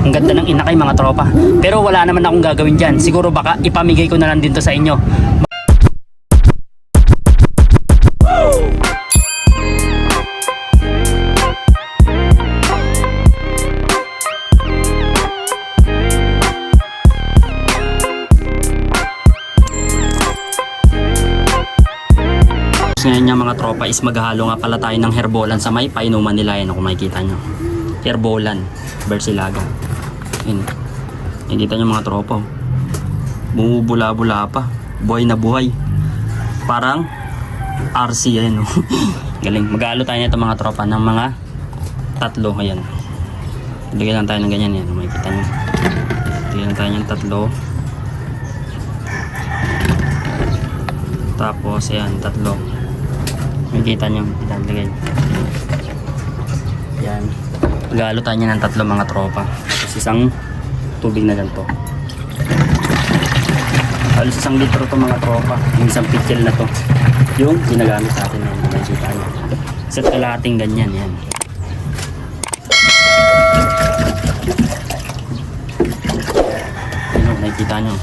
Ang ganda ng inakay mga tropa. Pero wala naman akong gagawin dyan. Siguro baka ipamigay ko na lang din to sa inyo. Ngayon niya mga tropa is maghahalo nga pala tayo ng herbolan sa may painuman nila. Yan kung makikita nyo, herbolan Bersilaga. Yan, nakikita nyo mga tropa, bumubula-bula pa, buhay na buhay, parang RC yan, no? Galing. Maghahalo tayo nito mga tropa ng mga tatlo. Ayan, lagyan lang tayo ng ganyan. Yan makikita nyo, lagyan lang tayo ng tatlo. Tapos ayan, tatlo. Makikita nyo, ilalagay. Yan. Maghahalo tayo ng tatlo mga tropa. Tapos isang tubig na ganito. Halos 1 litro to mga tropa. Yung isang pitchel na to, yung ginagamit natin na yung makikita nyo. Isa't kalahating ganyan. Yan. Yan, makikita nyo.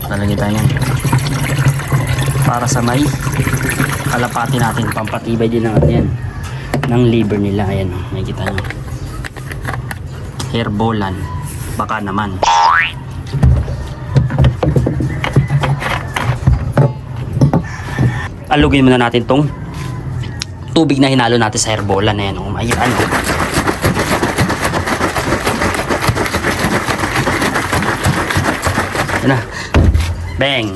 Lalagay tayo yan para sa may kalapati natin, pampatibay din natin yan ng liver nila. Ayan, nakikita nyo, herbolan, baka naman. Alugin muna natin tong tubig na hinalo natin sa herbolan. Ayan, makikita nyo. Ayan na, bang,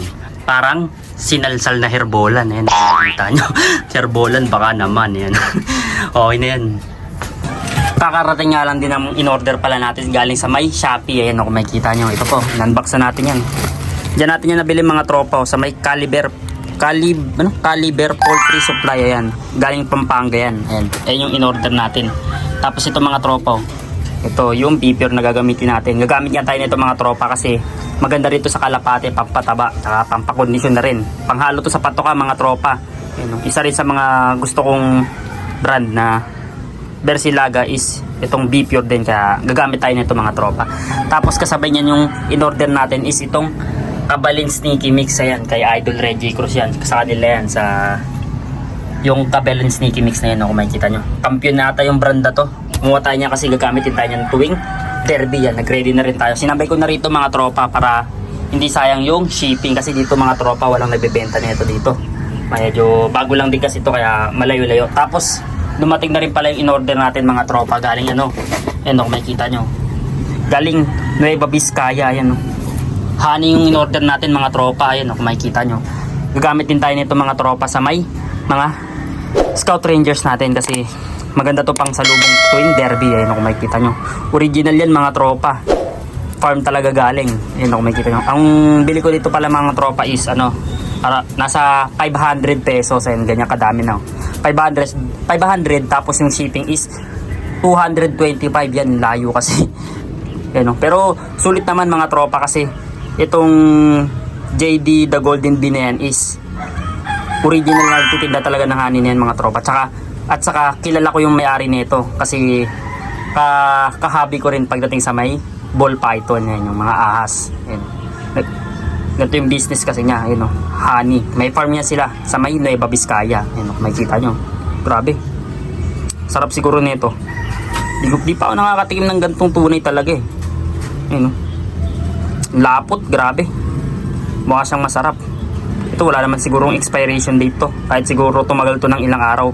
parang sinalsal na herbolan. Ayan, nakikita nyo. Herbolan baka naman. Ayan. Okay na yan. Kakarating nga lang din ang in-order pala natin galing sa may Shopee. Ayan, kung makikita nyo, ito po, in-unbox na natin yan. Diyan natin yan nabili mga tropa, sa may Caliber Poultry Supply. Ayan, galing Pampanga yan. Ayan, ayan yung in-order natin. Tapos ito mga tropa, ito yung beefier na gagamitin natin. Gagamit nga tayo nito mga tropa kasi maganda rito sa kalapate, pampataba, saka pampakondisyon na rin. Panghalo to sa patoka mga tropa. Yan, isa rin sa mga gusto kong brand na Bersilaga is itong beefier din, kaya gagamit tayo nito mga tropa. Tapos kasabay niyan yung in-order natin is itong Kabalin Sneaky Mix. Ayan, kay Idol Reggie Cruz yan. Sa kanila yan, sa yung Kabalin Sneaky Mix na yan, kung makikita nyo. Kampiyon na ata yung brand na to. Kumuha tayo niya kasi gagamitin tayo niyan tuwing derby. Yan, nag-ready na rin tayo. Sinabay ko na rito mga tropa para hindi sayang yung shipping, kasi dito mga tropa walang nagbebenta nito dito. Medyo bago lang din kasi ito, kaya malayo-layo. Tapos dumating na rin pala yung in-order natin mga tropa galing ano, ayan kung makikita nyo, galing Nueva Vizcaya. Ayan, honey yung in-order natin mga tropa. Ayan kung makikita nyo, gagamit din tayo nito mga tropa sa may mga Scout Rangers natin kasi maganda to pang salubong tuwing derby. Ayan kung makikita nyo, original yan mga tropa, farm talaga galing. Ayan kung makikita nyo, ang bili ko dito pala mga tropa is ano, para nasa 500 pesos. Ayan, ganyan kadami na 500 tapos yung shipping is 225. Yan, layo kasi. Ayan, pero sulit naman mga tropa kasi itong JD The Golden Bee na yan is original na nagtitinda talaga ng honey na yan mga tropa. At saka kilala ko yung may-ari nito kasi kahabi ko rin pagdating sa may ball python. Yan, yung mga ahas. Yan. Ganito yung business kasi niya. Yan, honey. May farm niya sila sa may Nueva Vizcaya. Yan, makikita nyo. Grabe. Sarap siguro nito. Di pa ako nakakatikim ng gantong tunay talaga eh. Yan, lapot, grabe. Mukha siyang masarap. Ito wala naman sigurong expiration date to. Kahit siguro tumagal to ng ilang araw.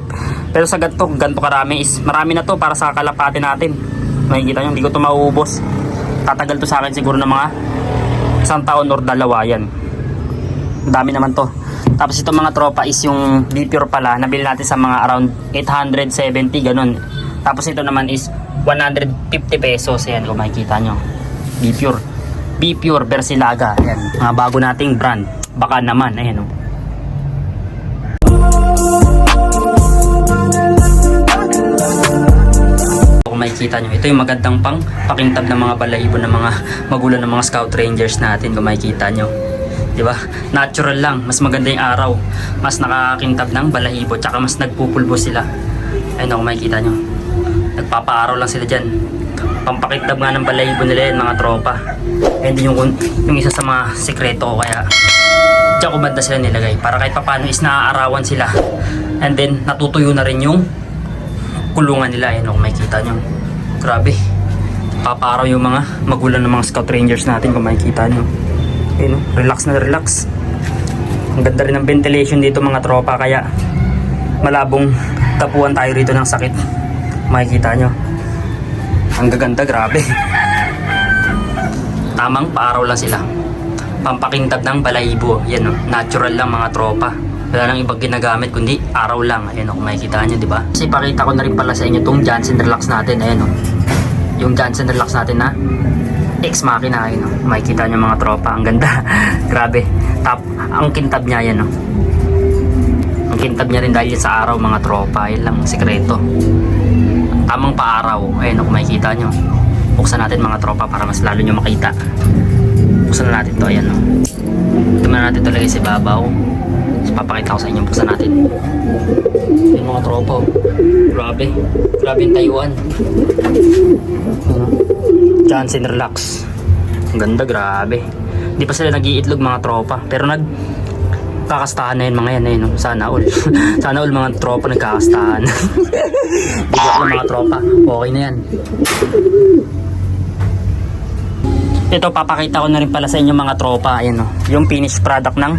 Pero sa ganto karami is marami na to para sa kalapate natin. Makikita nyo, hindi ko to mauubos. Tatagal to sa akin siguro ng mga 1 taon or 2 yan. Dami naman to. Tapos ito mga tropa is yung beefier pala. Nabili natin sa mga around 870 ganun. Tapos ito naman is 150 pesos. Ayan kung makikita nyo, Beefier Bersilaga. Ayan, mga bago nating brand. Baka naman. Ayan, kung makikita nyo, ito yung magandang pang pakintab ng mga balahibo ng mga magulang ng mga Scout Rangers natin. Kung makikita nyo, diba? Natural lang, mas maganda yung araw, mas nakakintab ng balahibo, tsaka mas nagpupulbo sila. Ayun, kung makikita nyo, Nagpapaaraw lang sila dyan. Pampakitab nga ng balahibo nila yan mga tropa. And yung isa sa mga sekreto ko kaya diyan ko banda sila nilagay. Para kahit papano is naaarawan sila. And then natutuyo na rin yung kulungan nila. Ayan kung makikita nyo. Grabe. Papaaraw yung mga magulang ng mga scout rangers natin kung makikita nyo. Ayan, relax na relax. Ang ganda rin ng ventilation dito mga tropa kaya malabong tapuan tayo rito ng sakit. Makikita nyo. Ang gaganda, grabe. Tamang paaraw lang sila. Pampakintab ng balahibo. Yan o, natural lang mga tropa. Wala nang ibang ginagamit kundi araw lang. Ayan o, kung makikita nyo, di ba? Kasi pakita ko na rin pala sa inyo itong Johnson Relax natin. Ayan o. Yung Johnson Relax natin na ex machina. Ayan o, makikita nyo mga tropa. Ang ganda. Grabe. Ang kintab niya yan o. Ang kintab niya rin dahil sa araw mga tropa. Yan lang sikreto. Tamang paaraw. Ayun kung makikita nyo. Buksan natin mga tropa para mas lalo nyo makita. Buksan na natin to. Ayan o. Ito na natin ito lagay sa babaw. So papakita ko sa inyo. Buksan natin. Ayan mga tropa. Grabe. Grabe yung tayuan. Johnson Relax. Ang ganda. Grabe. Hindi pa sila nag-iitlog mga tropa. Pero kakastahan na yun mga yan. Ayun, sana all. Sana all mga tropa nagkakastahan. Di ko alam mga tropa. Okay na yan. Ito papakita ko na rin pala sa inyo mga tropa. Ayan o. Yung finished product ng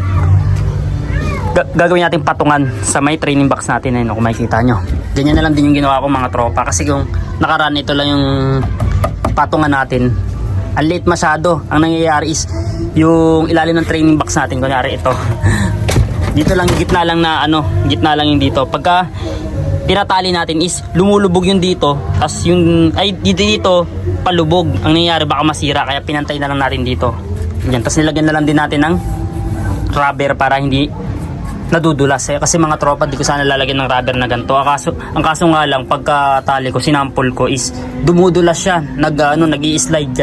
gagawin natin patungan sa may training box natin. Ayun o, kung makikita nyo. Ganyan na lang din yung ginawa ko mga tropa. Kasi kung nakaraan ito lang yung patungan natin, ang late masyado. Ang nangyayari is yung ilalim ng training box natin, kunyari ito. Dito lang, gitna lang na gitna lang yung dito. Pagka tinatali natin is lumulubog yung dito, tas yung dito palubog. Ang nangyayari baka masira kaya pinantay na lang natin dito. Yan, tas nilagyan na lang din natin ng rubber para hindi nadudulas. Kasi mga tropa, di ko sana lalagyan ng rubber na ganito. Ang kaso nga lang, pagka-tali ko, sinample ko is dumudulas siya. Nag-i-slide.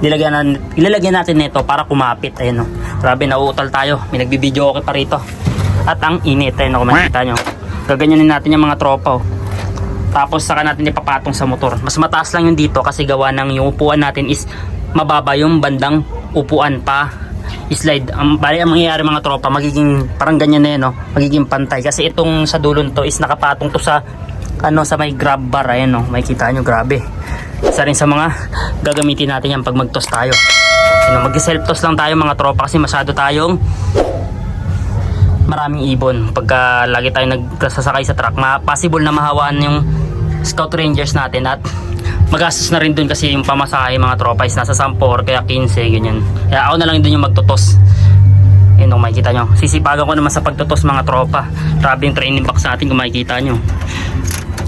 Ilalagyan natin nito para kumapit. Ayun o. Grabe, nauutal tayo. May nagbibideo okay pa rito. At ang init. Ayun o, kung makikita nyo. Gaganyanin natin yung mga tropa o. Tapos saka natin ipapatong sa motor. Mas mataas lang yung dito kasi gawa ng yung upuan natin is mababa yung bandang upuan pa slide. Ang mangyayari mga tropa, magiging parang ganyan na yun, no? Magiging pantay kasi itong sa dulon to is nakapatong to sa sa may grab bar. Ayan, no? Makikita nyo, grabe. Isa rin sa mga gagamitin natin yan pag mag-toss tayo. Mag-self toss lang tayo mga tropa kasi masyado tayong maraming ibon. Pagka lagi tayo nagsasakay sa truck, possible na mahawaan yung scout rangers natin at magastos na rin dun kasi yung pamasahe mga tropa is nasa 10 or kaya 15 ganyan. Kaya ako na lang din yung magtutos. Yun kung makikita nyo. Sisipagan ko naman sa pagtutos mga tropa. Grabe yung training box natin kung makikita nyo.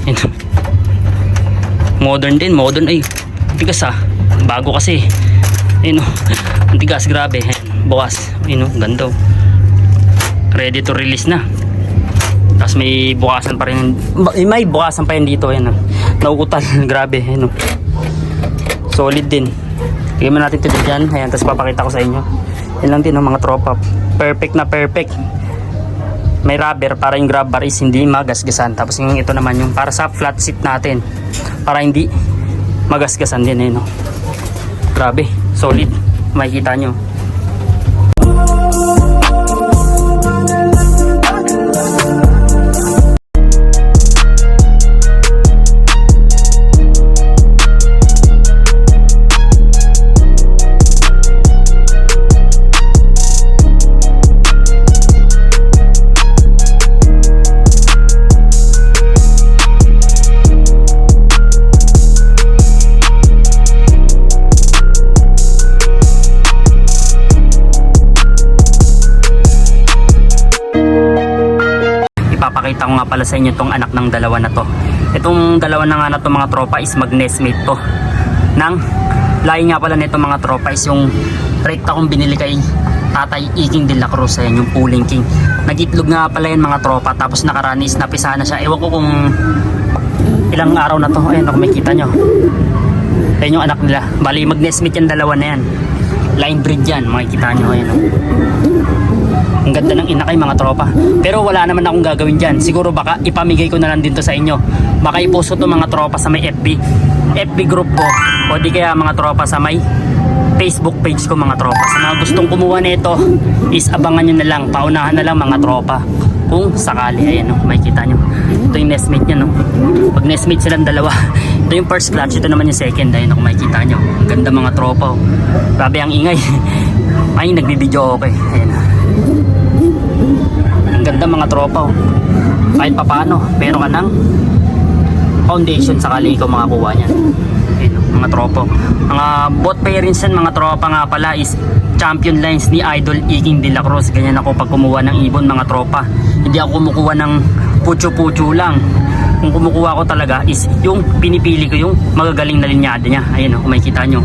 Yun. Modern din. Modern ay. Tigas bago kasi. Yun. Ang tigas. Grabe. Bukas. Yun. Ganda. Ready to release na. Tapos may bukasan pa rin. May bukasan pa yun dito. Ayan. Nauutal. Grabe. Ayan. Solid din. Tignan natin ito dyan. Ayan. Tapos papakita ko sa inyo. Yan lang din mga tropa. Perfect na perfect. May rubber para yung grab bar is hindi magasgasan. Tapos yung ito naman yung para sa flat seat natin. Para hindi magasgasan din. Ayan. Grabe. Solid. Makikita nyo. Ipapakita ko nga pala sa inyo itong anak ng dalawa na to. Itong dalawa na nga na to mga tropa is mag-nestmate to. Nang lahi nga pala nito mga tropa is yung rekta kong binili kay Tatay Iking de la Cruz. Ayan yung Pooling King. Nag-itlog nga pala yan mga tropa. Tapos nakaranis, napisa na siya. Ewan ko kung ilang araw na to. Ayan kung makikita nyo. Ayan yung anak nila. Bali mag-nestmate yan dalawa na yan. Line breed yan. Makikita nyo. Ayan. Ang ganda ng inakay mga tropa. Pero wala naman akong gagawin dyan. Siguro baka ipamigay ko na lang dito sa inyo. Baka ipost ko to mga tropa sa may FB group ko. O di kaya mga tropa sa may Facebook page ko mga tropa. Sa mga gustong kumuha nito is abangan nyo na lang. Paunahan na lang mga tropa. Kung sakali, ayan o, makikita nyo. Ito yung nestmate nya no. Pag nestmate silang dalawa, ito yung first clutch, ito naman yung second. Ayan o, makikita nyo. Ang ganda mga tropa o. Grabe ang ingay. Ay, nagbibideo okay. Ayan o. Ang ganda mga tropa o. Kahit papano, pero ka ng foundation sakali ikaw makakuha niyan. Ayan o, mga tropa. Mga both parents yan mga tropa nga pala is champion lines ni Idol Iging De La Cruz. Ganyan ako pag kumuha ng ibon mga tropa. Hindi ako kumukuha ng pucho-pucho lang. Kung kumukuha ko talaga is yung pinipili ko yung magagaling na linyada niya. Ayan o, kung makikita nyo.